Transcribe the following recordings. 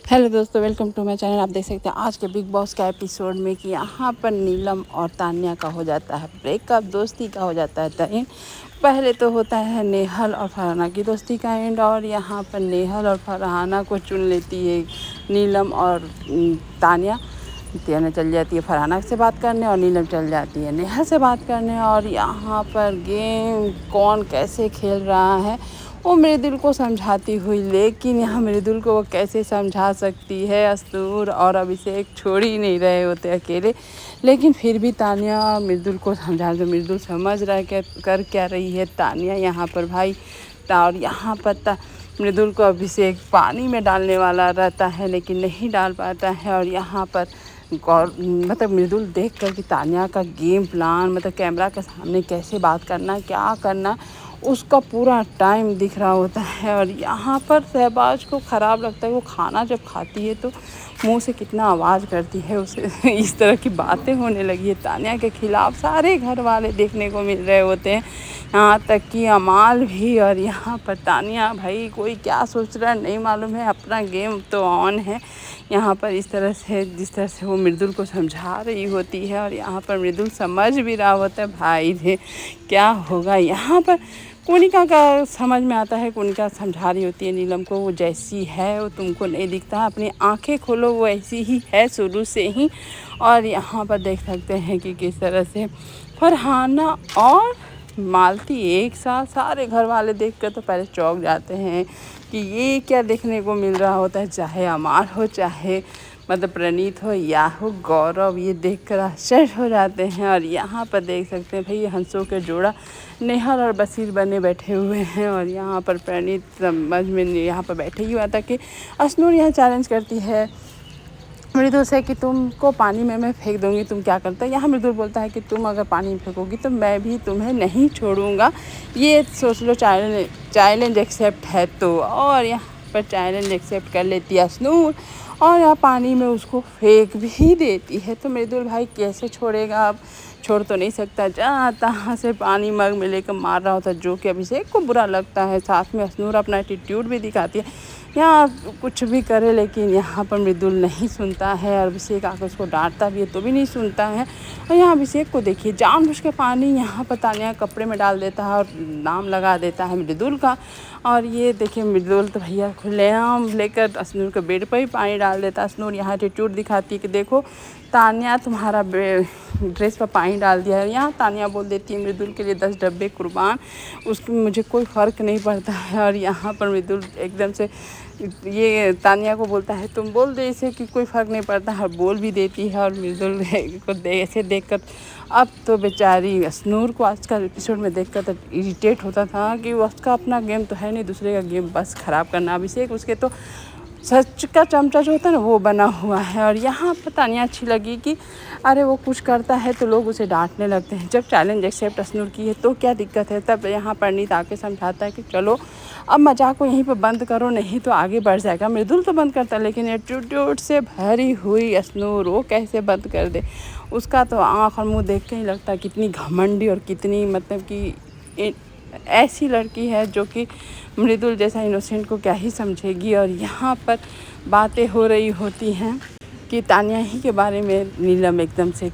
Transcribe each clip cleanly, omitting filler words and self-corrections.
Hello दोस्तों, welcome to my channel. आप देख सकते हैं आज के बिग बॉस का एपिसोड में कि यहाँ पर नीलम और तान्या का हो जाता है ब्रेकअप, दोस्ती का हो जाता है एंड। पहले तो होता है नेहल और फरहाना की दोस्ती का एंड, और यहाँ पर नेहल और फरहाना को चुन लेती है नीलम, और तान्या चल जाती है फरहाना से बात करने और नीलम चल जाती है नेहा से बात करने। और यहाँ पर गेम कौन कैसे खेल रहा है वो मृदुल को समझाती हुई, लेकिन यहाँ मृदुल को वो कैसे समझा सकती है, अस्तूर और अभिषेक छोड़ ही नहीं रहे होते अकेले। लेकिन फिर भी तान्या मृदुल को समझा दो, मृदुल समझ रहा है कर क्या रही है तान्या यहाँ पर भाई। और यहाँ पर मृदुल को अभिषेक पानी में डालने वाला रहता है लेकिन नहीं डाल पाता है। और यहाँ पर मतलब मृदुल देख कर कि तान्या का गेम प्लान, मतलब कैमरा के सामने कैसे बात करना, क्या करना, उसका पूरा टाइम दिख रहा होता है। और यहाँ पर शहबाज को ख़राब लगता है, वो खाना जब खाती है तो मुंह से कितना आवाज़ करती है, उसे इस तरह की बातें होने लगी है। तान्या के खिलाफ सारे घर वाले देखने को मिल रहे होते हैं, यहाँ तक कि अमाल भी। और यहाँ पर तान्या भाई कोई क्या सोच रहा है नहीं मालूम है, अपना गेम तो ऑन है यहाँ पर। इस तरह से जिस तरह से वो मृदुल को समझा रही होती है, और यहाँ पर मृदुल समझ भी रहा होता है भाई रे क्या होगा। यहाँ पर कोनिका का समझ में आता है, कोनिका समझा रही होती है नीलम को वो जैसी है वो तुमको नहीं दिखता, अपनी आंखें खोलो वो ऐसी ही है शुरू से ही। और यहाँ पर देख सकते हैं कि किस तरह से फरहाना और मालती एक साथ, सारे घर वाले देखकर तो पहले चौंक जाते हैं कि ये क्या देखने को मिल रहा होता है। चाहे अमार हो, चाहे मतलब प्रणीत हो या हो गौरव, ये देखकर आश्चर्य हो जाते हैं। और यहाँ पर देख सकते हैं भाई हंसों के जोड़ा नेहल और बशीर बने बैठे हुए हैं। और यहाँ पर प्रणीत समझ में यहाँ पर बैठे ही हुआ था कि अश्नूर यहाँ चैलेंज करती है मृदुल से कि तुमको पानी में मैं फेंक दूंगी, तुम क्या करता है। यहाँ मृदुल बोलता है कि तुम अगर पानी में फेंकोगी तो मैं भी तुम्हें नहीं छोड़ूंगा, ये सोच लो चैलेंज एक्सेप्ट है तो। और यहाँ पर चैलेंज एक्सेप्ट कर लेती है अश्नूर, और यहाँ पानी में उसको फेंक भी देती है। तो मृदुल भाई कैसे छोड़ेगा, अब छोड़ तो नहीं सकता, जहाँ तहाँ से पानी मग में लेकर मार रहा होता है, जो कि अभिषेक को बुरा लगता है। साथ में अश्नूर अपना एटीट्यूड भी दिखाती है, यहाँ कुछ भी करे लेकिन यहाँ पर मृदुल नहीं सुनता है। और अभिषेक आकर उसको डांटता भी है तो भी नहीं सुनता है। और यहाँ अभिषेक को देखिए जानबूझ के पानी यहाँ पर तान्या कपड़े में डाल देता है और नाम लगा देता है मृदुल का। और ये देखिए मृदुल तो भैया खुलेआम लेकर अश्नूर के बेड पर ही पानी डाल देता है। अश्नूर यहाँ एटीट्यूड दिखाती है कि देखो तान्या तुम्हारा ड्रेस पर पानी डाल दिया है। यहाँ तान्या बोल देती है मृदुल के लिए 10 डब्बे कुर्बान, उसकी मुझे कोई फ़र्क नहीं पड़ता है। और यहाँ पर मृदुल एकदम से ये तान्या को बोलता है तुम बोल दे इसे कि कोई फ़र्क नहीं पड़ता है, बोल भी देती है। और मृदुल को ऐसे देखकर अब तो बेचारी अश्नूर को आज का एपिसोड में देखकर तो इरिटेट होता था कि उसका अपना गेम तो है नहीं, दूसरे का गेम बस ख़राब करना। अभिषेक उसके तो सच का चमचा जो होता है ना वो बना हुआ है। और यहाँ पर तान्या अच्छी लगी कि अरे वो कुछ करता है तो लोग उसे डांटने लगते हैं, जब चैलेंज एक्सेप्ट अश्नूर की है तो क्या दिक्कत है। तब यहाँ परिणीत आके समझाता है कि चलो अब मजाक को यहीं पर बंद करो नहीं तो आगे बढ़ जाएगा। मृदुल तो बंद करता है लेकिन एटीट्यूड से भरी हुई अश्नूर वो कैसे बंद कर दे, उसका तो आँख और मुँह देख के ही लगता है कितनी घमंडी और कितनी मतलब कि ऐसी लड़की है जो कि मृदुल जैसा इनोसेंट को क्या ही समझेगी। और यहाँ पर बातें हो रही होती हैं कि तान्या ही के बारे में नीलम एकदम से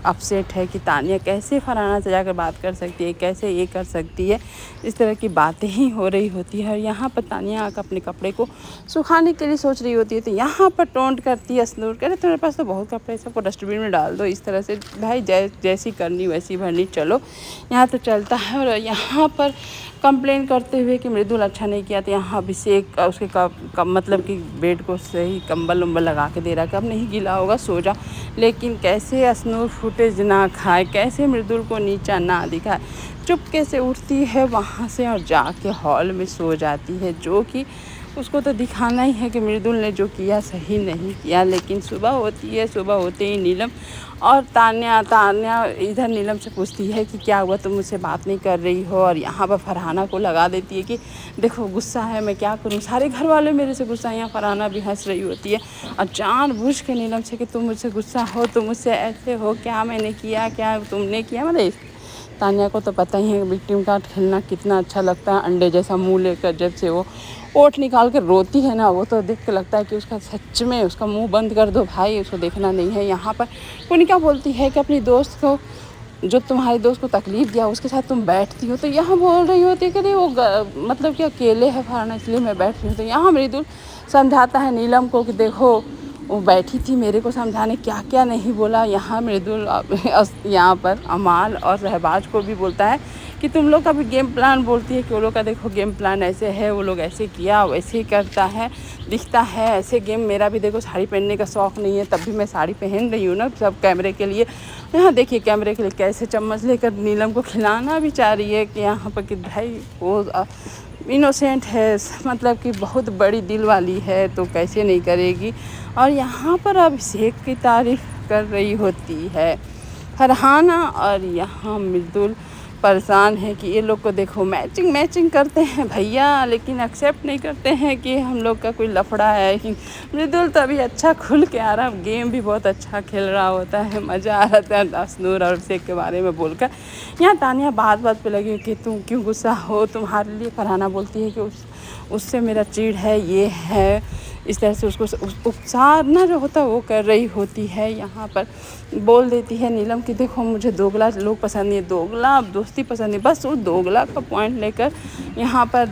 अपसेट है कि तान्या कैसे फरहाना से जाकर बात कर सकती है, कैसे ये कर सकती है, इस तरह की बातें ही हो रही होती है। और यहाँ पर तान्या आकर अपने कपड़े को सुखाने के लिए सोच रही होती है तो यहाँ पर टोंट करती है अश्नूर, कह रहे तुम्हारे पास तो बहुत कपड़े, सबको डस्टबिन में डाल दो। इस तरह से भाई जैसी करनी वैसी भरनी, चलो यहाँ तो चलता है। और यहाँ पर कंप्लेन करते हुए कि मृदुल अच्छा नहीं किया तो यहाँ अभिषेक उसके मतलब कि बेड को सही कंबल उम्बल लगा के दे रहा कि अब नहीं गीला होगा सो जा। लेकिन कैसे अश्नूर फुटेज ना खाए, कैसे मृदुल को नीचा ना दिखाए, चुपके से उठती है वहाँ से और जाके हॉल में सो जाती है, जो कि उसको तो दिखाना ही है कि मृदुल ने जो किया सही नहीं किया। लेकिन सुबह होती है, सुबह होते ही नीलम और तान्या इधर नीलम से पूछती है कि क्या हुआ, तुम मुझसे बात नहीं कर रही हो। और यहाँ पर फरहाना को लगा देती है कि देखो गुस्सा है, मैं क्या करूँ, सारे घर वाले मेरे से गुस्सा हैं। यहाँ फरहाना भी हंस रही होती है और जानबूझ के नीलम से कि तुम मुझसे गुस्सा हो, तुम मुझसे ऐसे हो, क्या मैंने किया, क्या तुमने किया, मतलब तान्या को तो पता ही है विक्टिम कार्ड खेलना कितना अच्छा लगता है। अंडे जैसा मुंह लेकर जब से वो ओठ निकाल कर रोती है ना, वो तो देख के लगता है कि उसका सच में उसका मुंह बंद कर दो भाई, उसको देखना नहीं है। यहाँ पर पुनिका बोलती है कि अपनी दोस्त को, जो तुम्हारे दोस्त को तकलीफ़ दिया उसके साथ तुम बैठती हो, तो यहाँ बोल रही होती है कि नहीं वो मतलब कि अकेले है फलाना इसलिए मैं बैठ रही हूँ। तो यहाँ मृदुल समझाता है नीलम को कि देखो वो बैठी थी मेरे को समझाने, क्या क्या नहीं बोला। यहाँ मृदुल यहाँ पर अमाल और रहबाज को भी बोलता है कि तुम लोग का भी गेम प्लान, बोलती है कि वो लोग का देखो गेम प्लान ऐसे है, वो लोग ऐसे किया वैसे ही करता है, दिखता है ऐसे गेम। मेरा भी देखो साड़ी पहनने का शौक़ नहीं है, तब भी मैं साड़ी पहन रही हूँ ना सब कैमरे के लिए। यहाँ देखिए कैमरे के लिए कैसे चम्मच लेकर नीलम को खिलाना भी चाह रही है कि यहाँ पर कि भाई वो इनोसेंट है, मतलब कि बहुत बड़ी दिल वाली है तो कैसे नहीं करेगी। और यहाँ पर अभिषेक की तारीफ़ कर रही होती है फरहाना, और यहाँ मृदुल परेशान है कि ये लोग को देखो मैचिंग करते हैं भैया, लेकिन एक्सेप्ट नहीं करते हैं कि हम लोग का कोई लफड़ा है। मृदुल तो अभी अच्छा खुल के आ रहा, गेम भी बहुत अच्छा खेल रहा होता है, मज़ा आ रहा है अफनूर और अभिषेक के बारे में बोलकर। यहाँ तानिया बात पे लगी कि तुम क्यों गुस्सा हो, तुम्हारे लिए फरहाना बोलती है कि उससे मेरा चिढ़ है, ये है, इस तरह से उसको उपचार ना जो होता वो कर रही होती है। यहाँ पर बोल देती है नीलम कि देखो मुझे दोगला लोग पसंद नहीं है, दोगला दोस्ती पसंद नहीं, बस वो दोगला का पॉइंट लेकर यहाँ पर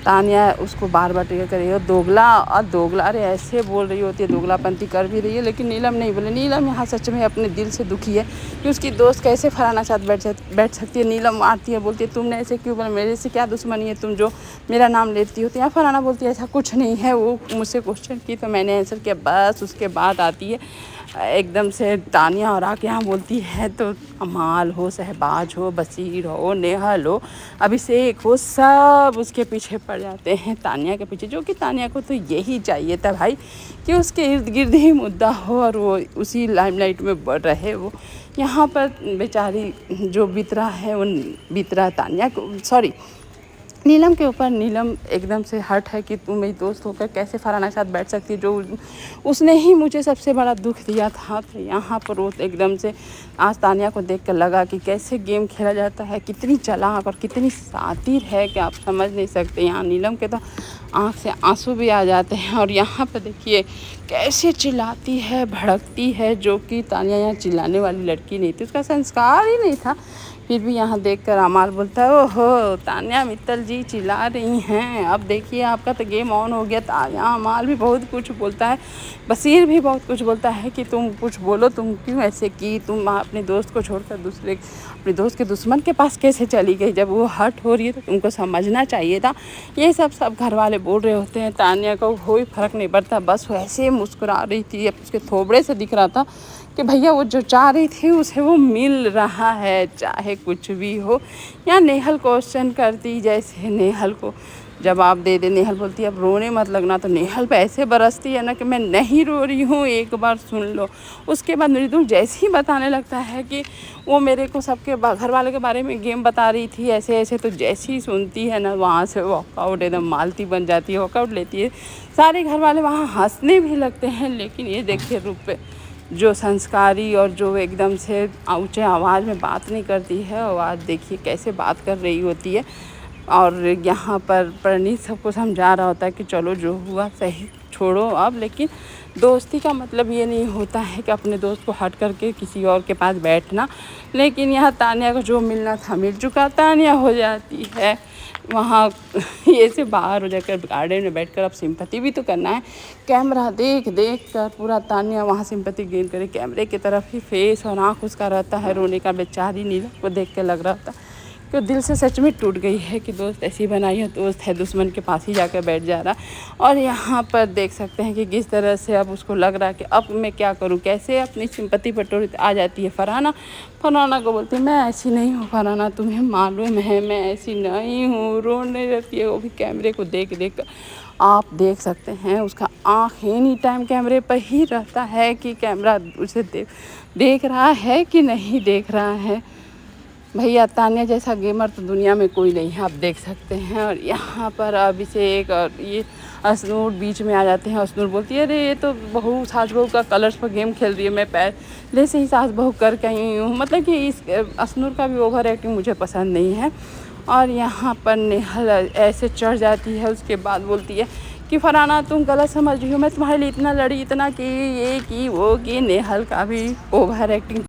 तानिया उसको बार ट्रिगर कर रही है दोगला, और दोगला अरे ऐसे बोल रही होती है, दोगलापंती कर भी रही है। लेकिन नीलम नहीं बोले, नीलम यहाँ सच में अपने दिल से दुखी है कि उसकी दोस्त कैसे फरहाना साथ बैठ सकती है। नीलम आती है बोलती है तुमने ऐसे क्यों बोला, मेरे से क्या दुश्मनी है, तुम जो मेरा नाम लेती हो। तो यहाँ फरहाना बोलती है ऐसा कुछ नहीं है, वो मुझसे क्वेश्चन की तो मैंने आंसर किया बस। उसके बाद आती है एकदम से तानिया और आके यहाँ बोलती है तो अमाल हो, शहबाज हो, बशीर हो, नेहल हो, अभिषेक हो, सब उसके पीछे पड़ जाते हैं तानिया के पीछे। जो कि तानिया को तो यही चाहिए था भाई कि उसके इर्द गिर्द ही मुद्दा हो और वो उसी लाइमलाइट में बढ़ रहे। वो यहाँ पर बेचारी जो बितरा है वो बितरा तानिया को, सॉरी नीलम के ऊपर। नीलम एकदम से हर्ट है कि तुम मेरी दोस्त होकर कैसे फरहाना के साथ बैठ सकती है, जो उसने ही मुझे सबसे बड़ा दुख दिया था। तो यहाँ पर वो एकदम से आज तानिया को देख कर लगा कि कैसे गेम खेला जाता है, कितनी चालाक और कितनी शातिर है कि आप समझ नहीं सकते। यहाँ नीलम के तो आँख से आंसू भी आ जाते हैं। और यहाँ पर देखिए कैसे चिल्लाती है, भड़कती है, जो कि तानिया यहाँ चिल्लाने वाली लड़की नहीं थी, उसका संस्कार ही नहीं था। फिर भी यहाँ देखकर अमाल बोलता है ओहो तानिया मित्तल जी चिल्ला रही हैं, अब देखिए आपका तो गेम ऑन हो गया। यहाँ अमाल भी बहुत कुछ बोलता है, बशीर भी बहुत कुछ बोलता है कि तुम कुछ बोलो, तुम क्यों ऐसे की, तुम अपने दोस्त को छोड़कर दूसरे अपने दोस्त के दुश्मन के पास कैसे चली गई, जब वो हर्ट हो रही है तो तुमको समझना चाहिए था। ये सब घर वाले बोल रहे होते हैं। तानिया को कोई फ़र्क नहीं पड़ता, बस वो ऐसे मुस्कुरा रही थी, अब उसके थोबड़े से दिख रहा था कि भैया वो जो चाह रही थी उसे वो मिल रहा है, चाहे कुछ भी हो। या नेहल क्वेश्चन करती, जैसे नेहल को जवाब दे दे। नेहल बोलती है अब रोने मत लगना, तो नेहल पे ऐसे बरसती है ना कि मैं नहीं रो रही हूँ, एक बार सुन लो। उसके बाद मृदुल जैसे ही बताने लगता है कि वो मेरे को सबके घर वाले के बारे में गेम बता रही थी ऐसे ऐसे, तो जैसे ही सुनती है ना वहाँ से वॉकआउट एकदम मालती बन जाती है, वॉकआउट लेती है। सारे घर वाले वहाँ हंसने भी लगते हैं। लेकिन ये देखिए रूप पे जो संस्कारी और जो एकदम से ऊँचे आवाज़ में बात नहीं करती है, आवाज़ देखिए कैसे बात कर रही होती है। और यहाँ पर प्रणीत सबको समझा रहा होता है कि चलो जो हुआ सही छोड़ो अब, लेकिन दोस्ती का मतलब ये नहीं होता है कि अपने दोस्त को हट करके किसी और के पास बैठना। लेकिन यहाँ तानिया को जो मिलना था मिल चुका, तानिया हो जाती है वहाँ ये से बाहर हो जाकर गार्डन में बैठकर अब सिंपैथी भी तो करना है। कैमरा देख कर पूरा तानिया वहाँ सिंपैथी गेन करे, कैमरे की तरफ ही फेस और आँख उसका रहता है रोने का। बेचारी नीलम को देख के लग रहा था कि दिल से सच में टूट गई है कि दोस्त ऐसी बनाई है, दोस्त है दुश्मन के पास ही जाकर बैठ जा रहा। और यहाँ पर देख सकते हैं कि किस तरह से अब उसको लग रहा है कि अब मैं क्या करूँ, कैसे अपनी सिंपैथी बटोरी। आ जाती है फरहाना को बोलती है मैं ऐसी नहीं हूँ फरहाना, तुम्हें मालूम है मैं ऐसी नहीं हूँ। रोने लगती है वो भी कैमरे को देख कर। आप देख सकते हैं उसका आँख एनी टाइम कैमरे पर ही रहता है कि कैमरा उसे देख रहा है कि नहीं देख रहा है। भैया तान्या जैसा गेमर तो दुनिया में कोई नहीं है, आप देख सकते हैं। और यहाँ पर अभिषेक और ये असनूर बीच में आ जाते हैं। असनूर बोलती है अरे ये तो बहू सास बहू का कलर्स पर गेम खेल रही है, मैं पहले से ही सास बहू करके आई हूँ। मतलब कि इस असनूर का भी ओवर एक्टिंग मुझे पसंद नहीं है। और यहाँ पर नेहल ऐसे चढ़ जाती है, उसके बाद बोलती है कि फरहाना तुम गलत समझ रही हो, मैं तुम्हारे लिए इतना लड़ी, इतना की, ये की वो की। नेहल का भी ओवर एक्टिंग